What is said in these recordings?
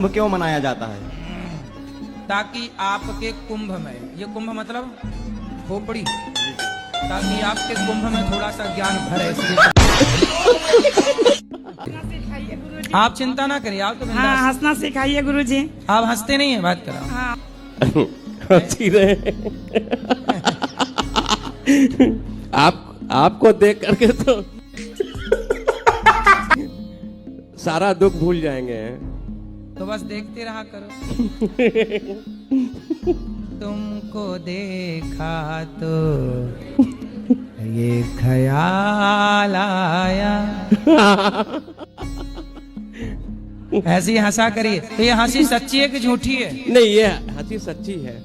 कुंभ क्यों मनाया जाता है? ताकि आपके कुंभ में, ये कुंभ मतलब खोपड़ी, ताकि आपके कुंभ में थोड़ा सा ज्ञान भरे, इसलिए। आप चिंता ना करिए, आप तो बिंदास। हाँ, हंसना सिखाइए गुरुजी। आप हंसते नहीं है, बात करो। हाँ। हंसी रहे। आपको देख करके तो सारा दुख भूल जाएंगे। तो बस देखते रहा करो। तुमको देखा तो ये ख्याल आया। ऐसी हंसा करिए। तो ये हंसी सच्ची है कि झूठी है? नहीं, ये हंसी सच्ची है।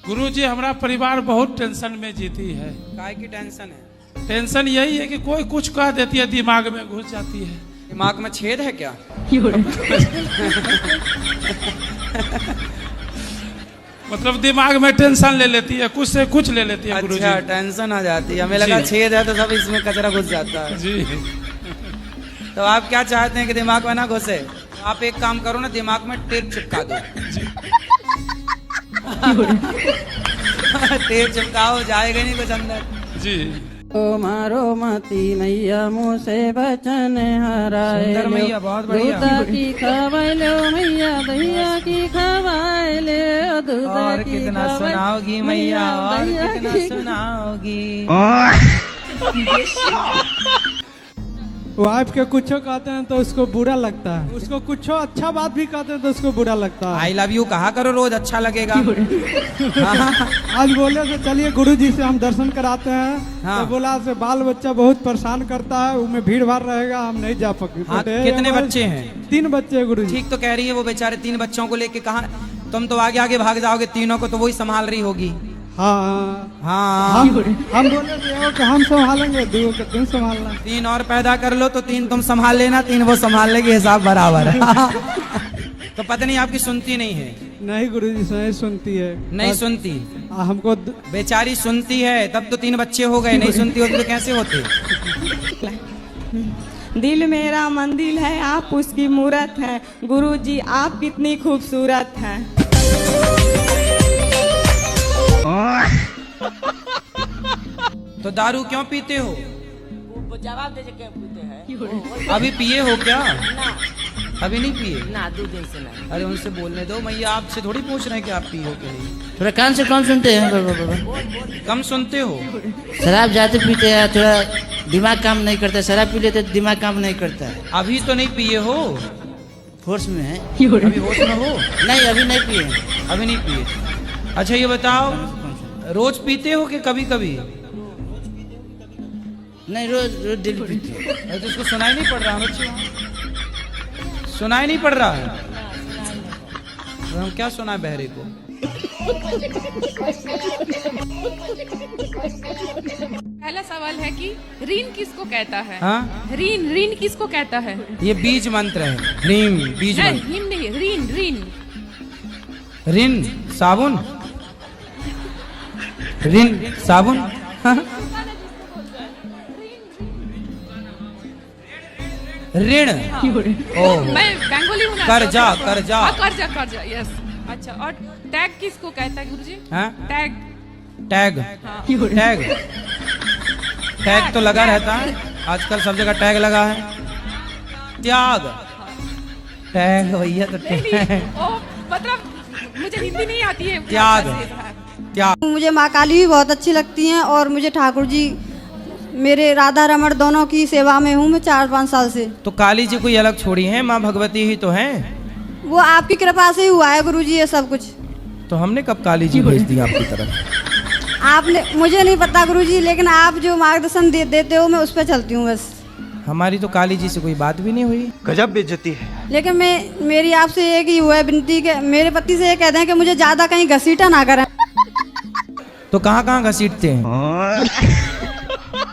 गुरुजी, हमारा परिवार बहुत टेंशन में जीती है। काय की टेंशन है? टेंशन यही है कि कोई कुछ कह देती है, दिमाग में घुस जाती है। दिमाग में छेद है क्या? मतलब दिमाग में टेंशन ले लेती है, कुछ से कुछ ले लेती है। अच्छा, गुरुजी, टेंशन आ जाती है। हमें लगा छेद है तो सब इसमें कचरा घुस जाता है। जी। तो आप क्या चाहते हैं कि दिमाग में ना घुसे? आप एक काम करो ना, दिमाग में टेप चिपका दो। टेप चिपकाओ, जाएगा नहीं कुछ अंदर। जी। ओ मारो मती मैया मुँह से बचन हराए सुंदर मैया, बहुत बढ़िया। दूधा की खवाए लो मैया, दहिया की खवाए ले, दूधा और की कितना खवाए सुनाओगी मैया, और दहिया कितना की सुनाओगी। वाइफ के कुछो कहते हैं तो उसको बुरा लगता है, उसको कुछो अच्छा बात भी कहते हैं तो उसको बुरा लगता है। आई लव यू कहा करो रोज, अच्छा लगेगा। आज बोले तो चलिए गुरुजी से हम दर्शन कराते हैं। हाँ। तो बोला से बाल बच्चा बहुत परेशान करता है, उनमें भीड़ भाड़ रहेगा, हम नहीं जा हाँ, सकते। कितने बच्चे हैं? 3 बच्चे हैं गुरुजी। ठीक तो कह रही है वो, बेचारे 3 बच्चों को लेके कहा। तुम तो आगे आगे भाग जाओगे, तीनों को तो वही संभाल रही होगी। हाँ, हाँ, हम बोले कि हम संभालेंगे, 2 को तुम संभालना। 3 और पैदा कर लो तो 3 तुम संभाल लेना, 3 वो संभाल लेगी, हिसाब बराबर। तो पत्नी आपकी सुनती नहीं है? नहीं गुरुजी, नहीं सुनती है। नहीं सुनती? हमको बेचारी सुनती है तब तो 3 बच्चे हो गए। नहीं सुनती होती तो कैसे होते? दिल मेरा मंदिर है, आप उसकी मूरत है। गुरुजी आप कितनी खूबसूरत हैं। तो दारू क्यों पीते हो? जवाब दे क्यों पीते हैं? अभी पिए हो क्या? अभी नहीं पिए? ना, 2 दिन से नहीं। अरे उनसे बोलने दो, मैया आपसे थोड़ी पूछ रहे हैं कि आप पिए हो कि नहीं। थोड़ा कान से कम सुनते हैं। कम सुनते हो? शराब जाते पीते हैं, थोड़ा दिमाग काम नहीं करता। शराब पी लेते दिमाग काम नहीं करता है। अभी तो नहीं पिए हो? फोर्स में है। अभी होश में हो? नहीं, अभी नहीं पिए। अभी नहीं पिए। अच्छा ये बताओ, रोज पीते हो कि कभी कभी? नहीं, रोज रोज डेली पीते हैं। अरे तो इसको सुनाई नहीं पड़ रहा बच्चे? सुनाई नहीं पड़ रहा है तो हम क्या सुनाए बहरे को? पहला सवाल है कि ऋण किसको कहता है? हाँ? ऋण ऋण किसको कहता है? ये बीज मंत्र है। ह्रीम बीज नहीं, मंत्र। हिम नहीं, ऋण ऋण। ऋण साबुन? ऋण साबुन? ऋण? ओह, मैं बंगाली हूँ ना। कर्जा, कर्जा। हाँ, कर्जा कर्जा, यस। अच्छा, और टैग किसको कहता है गुरुजी? हाँ? टैग। टैग? हाँ। टैग? टैग तो लगा रहता है आजकल, सब जगह टैग लगा है। त्याग? टैग भैया तो नहीं, टैग। ओ, मतलब मुझे हिंदी नहीं आती है। त्याग? त्याग? मुझे माँ काली भी बहुत अच्छी लगती हैं और मुझे ठाकुर जी, मेरे राधा रमण दोनों की सेवा में हूँ मैं 4-5 साल से। तो काली जी कोई अलग छोड़ी है, माँ भगवती ही तो हैं। वो आपकी कृपा से ही हुआ है गुरुजी ये सब कुछ। तो हमने कब काली जी भेज दी आपकी तरफ? आपने, मुझे नहीं पता गुरुजी, लेकिन आप जो मार्गदर्शन देते हो मैं उस पर चलती हूँ बस। हमारी तो काली जी से कोई बात भी नहीं हुई। गजब बेइज्जती है। लेकिन मेरी आपसे एक ही हुआ है विनती के, मेरे पति से ये कहते हैं कि मुझे ज्यादा कहीं घसीटा ना करें। तो कहाँ कहाँ घसीटते हैं?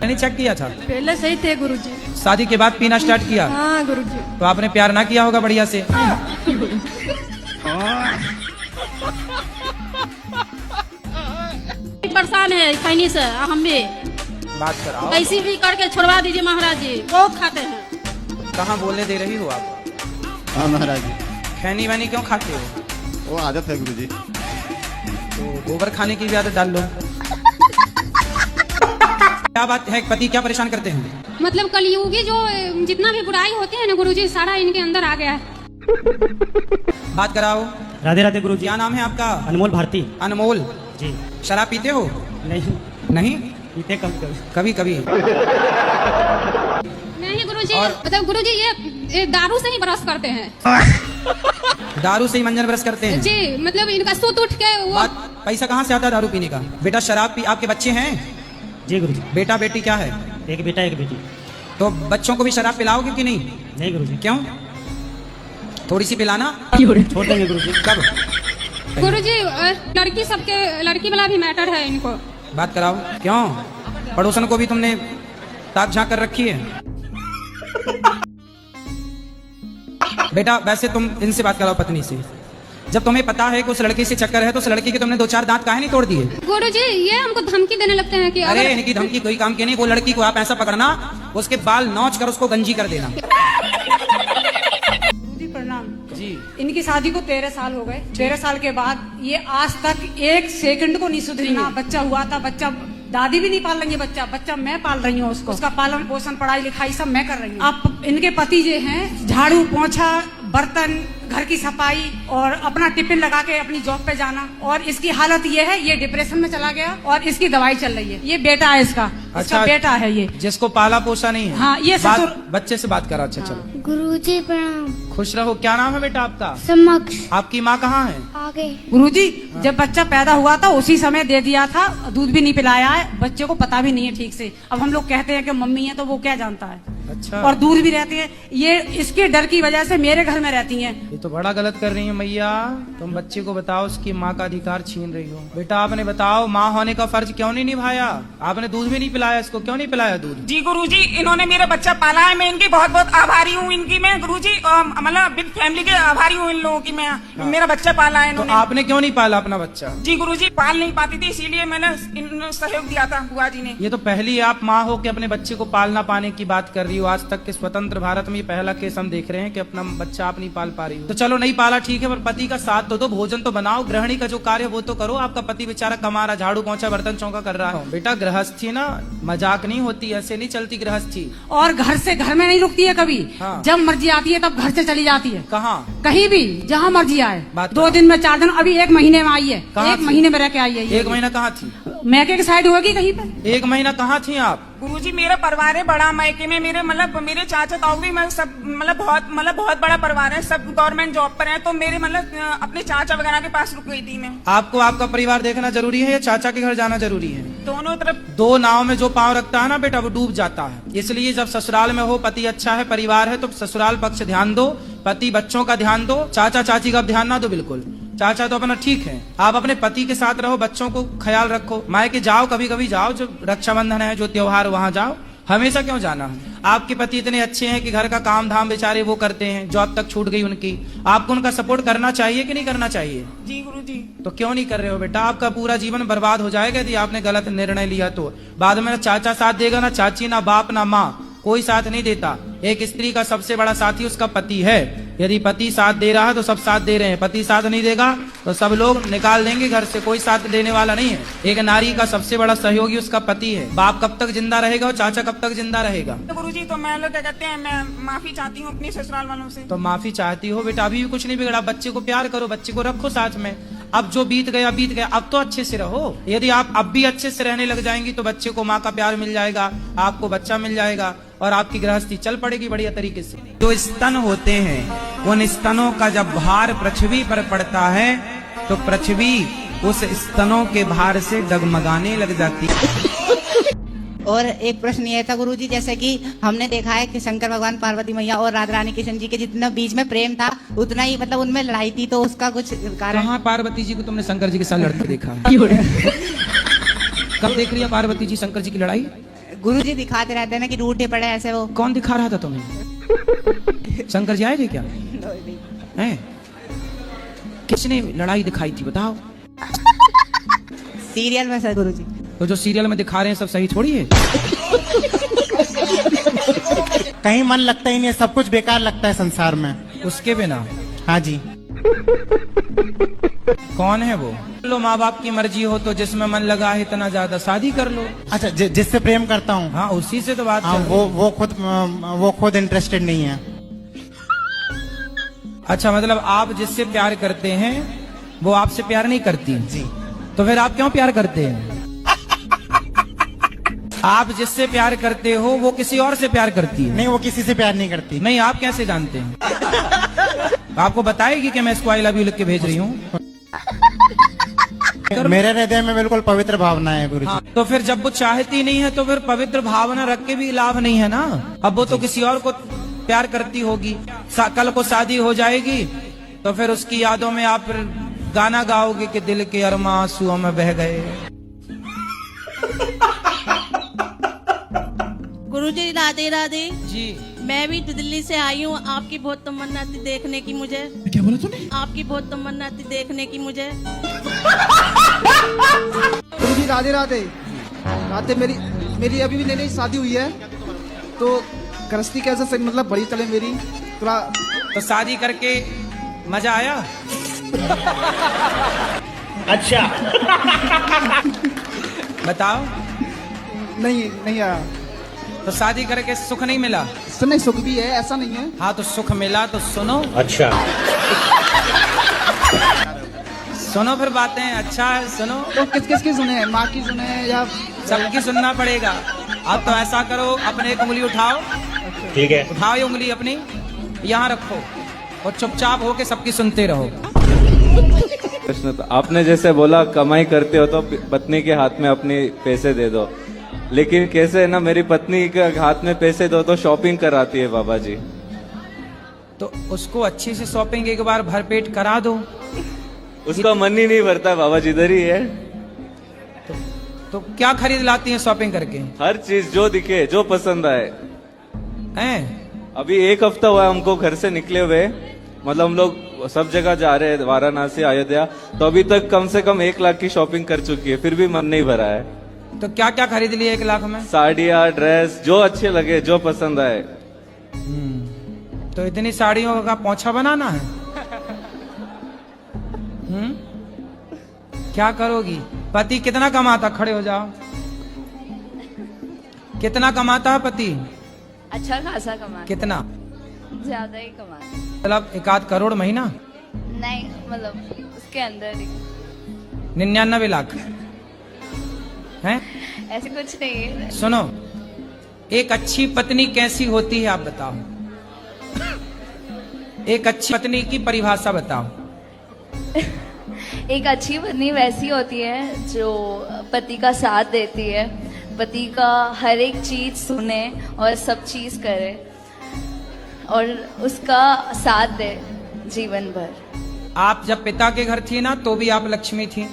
मैंने चेक किया था। पहले सही थे गुरुजी। शादी के बाद पीना स्टार्ट किया? हाँ गुरुजी। तो आपने प्यार ना किया होगा बढ़िया से? परेशान है खैनी से, हम भी बात कराओ। कैसी भी करके छोड़वा दीजिए महाराज जी, बहुत खाते हैं। कहाँ बोलने दे रही हो आप? हाँ महाराज जी, खैनी वैनी क्यों खाते हो? वो आदत है गुरुजी। तो गोबर खाने की भी आदत डाल लो। क्या बात है, पति क्या परेशान करते हैं? मतलब कलयुगी जो जितना भी बुराई होती है ना गुरुजी, सारा इनके अंदर आ गया है। बात कराओ। राधे राधे गुरुजी। क्या नाम है आपका? अनमोल भारती अनमोल जी। शराब पीते हो? नहीं नहीं पीते, कभी कभी। नहीं गुरुजी, और? मतलब गुरुजी ये दारू से ही ब्रश करते हैं दारू से ही मंजन ब्रश करते हैं जी। मतलब इनका सूत उठ के वो पैसा कहाँ से आता है दारू पीने का? बेटा शराब पी, आपके बच्चे हैं? जी गुरुजी। बेटा बेटी क्या है? एक बेटा एक बेटी। तो बच्चों को भी शराब पिलाओगे कि नहीं? नहीं गुरुजी। क्यों? थोड़ी सी पिलाना। छोड़ देंगे गुरुजी। कब? गुरुजी लड़की सबके, लड़की वाला भी मैटर है इनको। बात कराओ। क्यों? पड़ोसन को भी तुमने ताक झांक कर रखी है? बेटा वैसे तुम इनसे बात कराओ, पत्नी से। जब तुम्हें पता है कि उस लड़की से चक्कर है तो उस लड़की के तुमने 2-4 दांत काहे नहीं तोड़ दिए? गुरुजी ये हमको धमकी देने लगते हैं कि अरे इनकी धमकी कोई काम की नहीं। वो लड़की को आप ऐसा पकड़ना, उसके बाल नोच कर उसको गंजी कर देना। प्रणाम जी। इनकी शादी को 13 साल हो गए। 13 साल के बाद ये आज तक 1 सेकंड को नहीं सुधरी ना। बच्चा हुआ था, बच्चा दादी भी नहीं पाल रही है, बच्चा मैं पाल रही हूँ उसको। उसका पालन पोषण पढ़ाई लिखाई सब मैं कर रही हूँ। अब इनके पति जो हैं झाड़ू पोंछा बर्तन घर की सफाई और अपना टिफिन लगा के अपनी जॉब पे जाना। और इसकी हालत ये है, ये डिप्रेशन में चला गया और इसकी दवाई चल रही है। ये बेटा है इसका। अच्छा बेटा है ये, जिसको पाला पोसा नहीं है। हाँ, ये ससुर। बच्चे से बात करा। अच्छा चलो। गुरुजी प्रणाम। खुश रहो। क्या नाम है बेटा आपका? समक्ष। आपकी माँ कहाँ है? आगे। गुरुजी जब बच्चा पैदा हुआ था उसी समय दे दिया था, दूध भी नहीं पिलाया है, बच्चे को पता भी नहीं है ठीक से। अब हम लोग कहते हैं कि मम्मी है तो वो क्या जानता है। अच्छा। और दूर भी रहती है। ये इसके डर की वजह से मेरे घर में रहती हैं। ये तो बड़ा गलत कर रही है मैया। तुम बच्चे को बताओ उसकी माँ का अधिकार छीन रही हो। बेटा आपने बताओ माँ होने का फर्ज क्यों नहीं निभाया? आपने दूध भी नहीं पिलाया इसको, क्यों नहीं पिलाया दूध? जी गुरुजी इन्होंने मेरा बच्चा पाला है, मैं इनकी बहुत बहुत आभारी हूँ। इनकी मैं गुरुजी मतलब बिग फैमिली के आभारी हूँ इन लोगों की मैं। मेरा बच्चा पाला है इन्होंने। तो आपने क्यों नहीं पाला अपना बच्चा? जी गुरुजी पाल नहीं पाती थी इसीलिए मैंने इन सहयोग दिया था बुआ जी ने। ये तो पहली आप माँ हो के अपने बच्चे को पालना पाने की बात कर रही हो। आज तक के स्वतंत्र भारत में ये पहला केस हम देख रहे हैं कि अपना बच्चा आप नहीं पाल पा रही हो। तो चलो नहीं पाला ठीक है, पर पति का साथ तो दो, भोजन तो बनाओ, गृहिणी का जो कार्य वो तो करो। आपका पति बेचारा कमा रहा, झाड़ू पोंछा बर्तन चौका कर रहा है। बेटा गृहस्थी ना मजाक नहीं होती, ऐसे नहीं चलती गृहस्थी। और घर से घर में नहीं रुकती है कभी। हाँ। जब मर्जी आती है तब घर से चली जाती है। कहाँ? कहीं भी जहाँ मर्जी आए। बात 2 दिन में 4 दिन, अभी 1 महीने में आई है। कहाँ 1 थी? महीने में रह के आई है। 1 महीना कहाँ थी? मैके की साइड होगी कहीं पे। 1 महीना कहाँ थी आप? गुरुजी मेरा परिवार है बड़ा मायके में। मेरे मतलब मेरे चाचा ताऊ भी मैं सब मतलब बहुत बड़ा परिवार है। सब गवर्नमेंट जॉब पर हैं। तो मेरे मतलब अपने चाचा वगैरह के पास रुक गई थी मैं। आपको आपका परिवार देखना जरूरी है या चाचा के घर जाना जरूरी है? दोनों तरफ। 2 नाव में जो पांव रखता है ना बेटा वो डूब जाता है। इसलिए जब ससुराल में हो, पति अच्छा है, परिवार है, तो ससुराल पक्ष ध्यान दो, पति बच्चों का ध्यान दो, चाचा चाची का ध्यान ना दो बिल्कुल। चाचा तो अपना ठीक है, आप अपने पति के साथ रहो, बच्चों को ख्याल रखो। मायके जाओ, कभी कभी जाओ, जो रक्षाबंधन है, जो त्योहार, वहां जाओ। हमेशा क्यों जाना है? आपके पति इतने अच्छे हैं कि घर का काम धाम बेचारे वो करते हैं, जॉब तक छूट गई उनकी। आपको उनका सपोर्ट करना चाहिए कि नहीं करना चाहिए? जी गुरुजी। तो क्यों नहीं कर रहे हो बेटा? आपका पूरा जीवन बर्बाद हो जाएगा यदि आपने गलत निर्णय लिया तो। बाद में ना चाचा साथ देगा, ना चाची, ना बाप, ना माँ, कोई साथ नहीं देता। एक स्त्री का सबसे बड़ा साथी उसका पति है। यदि पति साथ दे रहा है तो सब साथ दे रहे हैं, पति साथ नहीं देगा तो सब लोग निकाल देंगे घर से, कोई साथ देने वाला नहीं है। एक नारी का सबसे बड़ा सहयोगी उसका पति है। बाप कब तक जिंदा रहेगा और चाचा कब तक जिंदा रहेगा? तो गुरुजी तो मैं लोग क्या कहते हैं, मैं माफी चाहती हूँ अपने ससुराल वालों से। तो माफी चाहती हो बेटा, अभी भी कुछ नहीं बिगड़ा। बच्चे को प्यार करो, बच्चे को रखो साथ में। अब जो बीत गया बीत गया, अब तो अच्छे से रहो। यदि आप अब भी अच्छे से रहने लग जाएंगी तो बच्चे को माँ का प्यार मिल जाएगा, आपको बच्चा मिल जाएगा और आपकी गृहस्थी चल पड़ेगी बढ़िया तरीके से। जो स्तन होते हैं उन स्तनों का जब भार पृथ्वी पर पड़ता है तो पृथ्वी उस स्तनों के भार से डगमगाने लग जाती है। और एक प्रश्न ये था गुरुजी, जैसे कि हमने देखा है कि शंकर भगवान, पार्वती मैया और राधा रानी कृष्ण जी के जितना बीच में प्रेम था उतना ही मतलब उनमें लड़ाई थी, तो उसका कुछ कारण? कहाँ पार्वती जी को तुमने शंकर जी के साथ लड़ते देखा? कब देख रही है पार्वती जी शंकर जी की लड़ाई? गुरुजी दिखाते रहते हैं ना कि रूठे पड़े ऐसे। वो कौन दिखा रहा था तुम्हें? शंकर जी आए थे क्या? हैं? किसने लड़ाई दिखाई थी बताओ? सीरियल में सर गुरुजी। तो जो सीरियल में दिखा रहे हैं सब सही थोड़ी है। कहीं मन लगता ही नहीं है, सब कुछ बेकार लगता है संसार में। उसके बिना? हाँ जी। कौन है वो? लो, माँ बाप की मर्जी हो तो जिसमें मन लगा है इतना ज्यादा शादी कर लो। अच्छा, जिससे प्रेम करता हूँ, हाँ उसी से तो बात हाँ, चल रही है। वो खुद इंटरेस्टेड नहीं है। अच्छा, मतलब आप जिससे प्यार करते हैं वो आपसे प्यार नहीं करती जी। तो फिर आप क्यों प्यार करते हैं? आप जिससे प्यार करते हो वो किसी और से प्यार करती है। नहीं, वो किसी से प्यार नहीं करती। नहीं, आप कैसे जानते हैं? आपको बताएगी कि मैं इसको आई लव यू लिख के भेज रही हूँ? मेरे हृदय में बिल्कुल पवित्र भावना है गुरुजी। हाँ, तो फिर जब वो चाहती नहीं है तो फिर पवित्र भावना रख के भी लाभ नहीं है ना। अब वो तो किसी और को प्यार करती होगी, कल को शादी हो जाएगी तो फिर उसकी यादों में आप फिर गाना गाओगे कि दिल के अरमा आंसुओं में बह गए। गुरुजी राधे राधे जी। मैं भी दिल्ली से आई हूँ, आपकी बहुत तमन्ना थी देखने की मुझे। क्या बोला तूने? आपकी बहुत तमन्ना थी देखने की मुझे। गुरुजी राधे राधे। राधे मेरी अभी भी नई शादी हुई है तो गृहस्थी कैसे सही मतलब बड़ी चले मेरी थोड़ा। तो शादी करके मजा आया? अच्छा। बताओ। नहीं आया। तो शादी करके सुख नहीं मिला? नहीं, सुख भी है, ऐसा नहीं है। हाँ, तो सुख मिला तो सुनो। अच्छा। सुनो फिर बातें। अच्छा है, सुनो। तो किसकी सुने? माँ की सुने या सबकी सुनना पड़ेगा। अब तो ऐसा करो, अपने एक उंगली उठाओ। ठीक है। उठाओ ये उंगली अपनी, यहाँ रखो और चुपचाप होके सबकी सुनते रहो। प्रश्न तो आपने जैसे बोला कमाई करते हो तो पत्नी के हाथ में अपने पैसे दे दो, लेकिन कैसे ना मेरी पत्नी के हाथ में पैसे दो तो शॉपिंग कराती है बाबा जी। तो उसको अच्छी से शॉपिंग एक बार भरपेट करा दो। उसका मन ही नहीं भरता बाबा जी, इधर ही है। तो क्या खरीद लाती है शॉपिंग करके? हर चीज जो दिखे, जो पसंद आए। हैं? अभी 1 हफ्ता हुआ हमको घर से निकले हुए, मतलब हम लोग सब जगह जा रहे हैं, वाराणसी, अयोध्या, तो अभी तक कम से कम 1 लाख की शॉपिंग कर चुकी है, फिर भी मन नहीं भरा है। तो क्या क्या खरीद लिया 1 लाख में? साड़ियाँ, ड्रेस, जो अच्छे लगे, जो पसंद आए। तो इतनी साड़ियों का पोंछा बनाना है? क्या करोगी? पति कितना कमाता? खड़े हो जाओ। कितना कमाता है पति? अच्छा खासा कमा। कितना? ज्यादा ही कमा। मतलब 1-8 करोड़ महीना? नहीं, मतलब उसके अंदर ही। 99 लाख हैं? ऐसे कुछ नहीं है। सुनो, एक अच्छी पत्नी कैसी होती है आप बताओ। एक अच्छी पत्नी की परिभाषा बताओ। एक अच्छी पत्नी वैसी होती है जो पति का साथ देती है, पति का हर एक चीज सुने और सब चीज करे और उसका साथ दे जीवन भर। आप जब पिता के घर थी ना तो भी आप लक्ष्मी थी,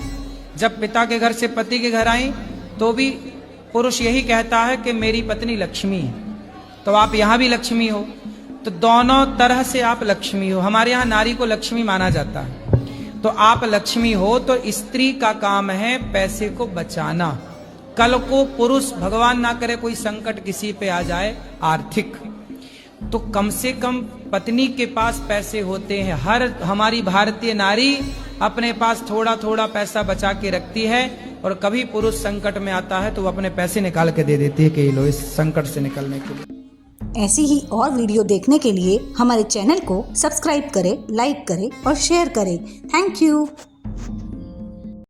जब पिता के घर से पति के घर आई तो भी पुरुष यही कहता है कि मेरी पत्नी लक्ष्मी है, तो आप यहाँ भी लक्ष्मी हो। तो दोनों तरह से आप लक्ष्मी हो। हमारे यहाँ नारी को लक्ष्मी माना जाता है, तो आप लक्ष्मी हो। तो स्त्री का काम है पैसे को बचाना। कल को पुरुष, भगवान ना करे कोई संकट किसी पे आ जाए आर्थिक, तो कम से कम पत्नी के पास पैसे होते हैं। हर हमारी भारतीय नारी अपने पास थोड़ा थोड़ा पैसा बचा के रखती है, और कभी पुरुष संकट में आता है तो वो अपने पैसे निकाल के दे देती है कि लो इस संकट से निकलने के लिए। ऐसी ही और वीडियो देखने के लिए हमारे चैनल को सब्सक्राइब करें, लाइक करें और शेयर करें। Thank you.